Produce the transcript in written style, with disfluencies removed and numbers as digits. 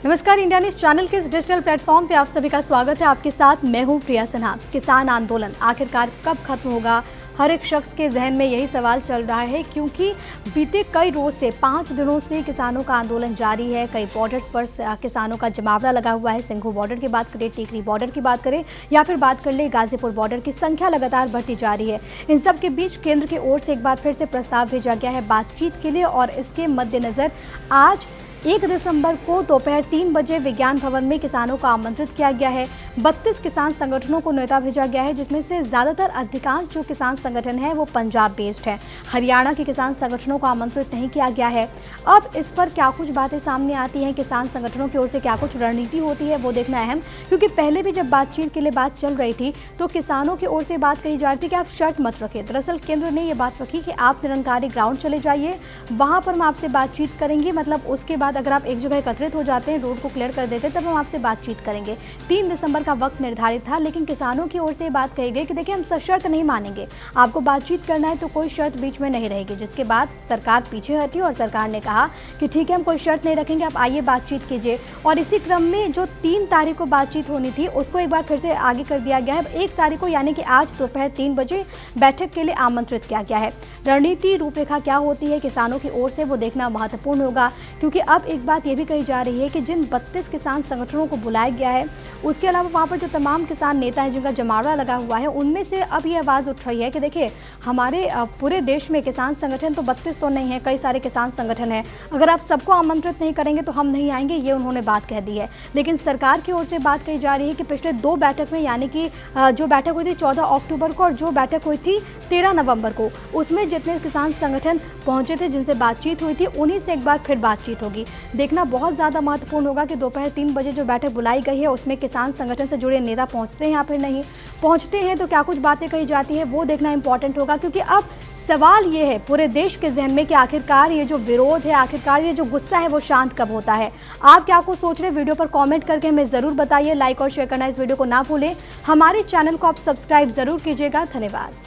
नमस्कार, India news channel के इस डिजिटल प्लेटफॉर्म पे आप सभी का स्वागत है। आपके साथ मैं हूं प्रिया सिन्हा। किसान आंदोलन आखिरकार कब खत्म होगा? हर एक शख्स के जहन में यही सवाल चल रहा है, क्योंकि बीते कई रोज से 5 दिनों से किसानों का आंदोलन जारी है। कई बॉर्डर्स पर किसानों का जमावड़ा लगा हुआ है। सिंघू बॉर्डर की बात करें, टीकरी बॉर्डर की बात करें या फिर बात कर ले गाजीपुर बॉर्डर की, संख्या लगातार बढ़ती जा रही है। इन सब के बीच केंद्र की ओर से एक बार फिर से प्रस्ताव भेजा गया है बातचीत के लिए, और इसके मद्देनजर आज 1 दिसंबर को दोपहर 3 बजे विज्ञान भवन में किसानों को आमंत्रित किया गया है। 32 किसान संगठनों को न्योता भेजा गया है, जिसमें से ज़्यादातर अधिकांश जो किसान संगठन है वो पंजाब बेस्ड है। हरियाणा के किसान संगठनों को आमंत्रित नहीं किया गया है। अब इस पर क्या कुछ बातें सामने आती हैं, किसान संगठनों की ओर से क्या कुछ रणनीति होती है, वो देखना अहम, क्योंकि पहले भी जब बातचीत के लिए बात चल रही थी तो किसानों की ओर से बात कही जा रही थी कि आप शर्त मत रखिए। दरअसल केंद्र ने ये बात रखी कि आप निरंकारी ग्राउंड चले जाइए, वहाँ पर हम आपसे बातचीत करेंगे। मतलब उसके बाद अगर आप एक जगह एकत्रित हो जाते हैं, रोड को क्लियर कर देते हैं, तब हम आपसे बातचीत करेंगे। 3 दिसंबर का वक्त निर्धारित था, लेकिन किसानों की ओर से बात कही गई कि देखिए, हम शर्त नहीं मानेंगे, आपको बातचीत करना है तो कोई शर्त बीच में नहीं रहेगी। जिसके बाद सरकार पीछे हटी और सरकार ने कहा कि ठीक है, हम कोई शर्त नहीं रखेंगे, आप आइए बातचीत कीजिए। और इसी क्रम में जो 3 तारीख को बातचीत होनी थी उसको एक बार फिर से आगे कर दिया गया है। 1 तारीख को यानी कि आज दोपहर 3 बजे बैठक के लिए आमंत्रित किया गया है। रणनीति रूपरेखा क्या होती है किसानों की ओर से, वो देखना महत्वपूर्ण होगा, क्योंकि अब एक बात ये भी कही जा रही है कि जिन 32 किसान संगठनों को बुलाया गया है, उसके अलावा वहाँ पर जो तमाम किसान नेता हैं जिनका जमावड़ा लगा हुआ है, उनमें से अब ये आवाज़ उठ रही है कि देखिए, हमारे पूरे देश में किसान संगठन तो 32 तो नहीं है, कई सारे किसान संगठन हैं। अगर आप सबको आमंत्रित नहीं करेंगे तो हम नहीं आएंगे, ये उन्होंने बात कह दी है। लेकिन सरकार की ओर से बात कही जा रही है कि पिछले 2 बैठक में, यानी कि जो बैठक हुई थी 14 अक्टूबर को और जो बैठक हुई थी 13 नवंबर को, उसमें जितने किसान संगठन पहुंचे थे, जिनसे बातचीत हुई थी, उन्हीं से एक बार फिर बातचीत होगी। देखना बहुत ज़्यादा महत्वपूर्ण होगा कि दोपहर 3 बजे जो बैठक बुलाई गई है उसमें किसान संगठन से जुड़े नेता पहुंचते हैं या फिर नहीं पहुंचते हैं, तो क्या कुछ बातें कही जाती है वो देखना इंपॉर्टेंट होगा। क्योंकि अब सवाल ये है पूरे देश के जहन में कि आखिरकार ये जो विरोध है, आखिरकार ये जो गुस्सा है, वो शांत कब होता है। आप क्या कुछ सोच रहे हैं, वीडियो पर कमेंट करके हमें ज़रूर बताइए। लाइक और शेयर करना इस वीडियो को ना भूलें। हमारे चैनल को आप सब्सक्राइब ज़रूर कीजिएगा। धन्यवाद।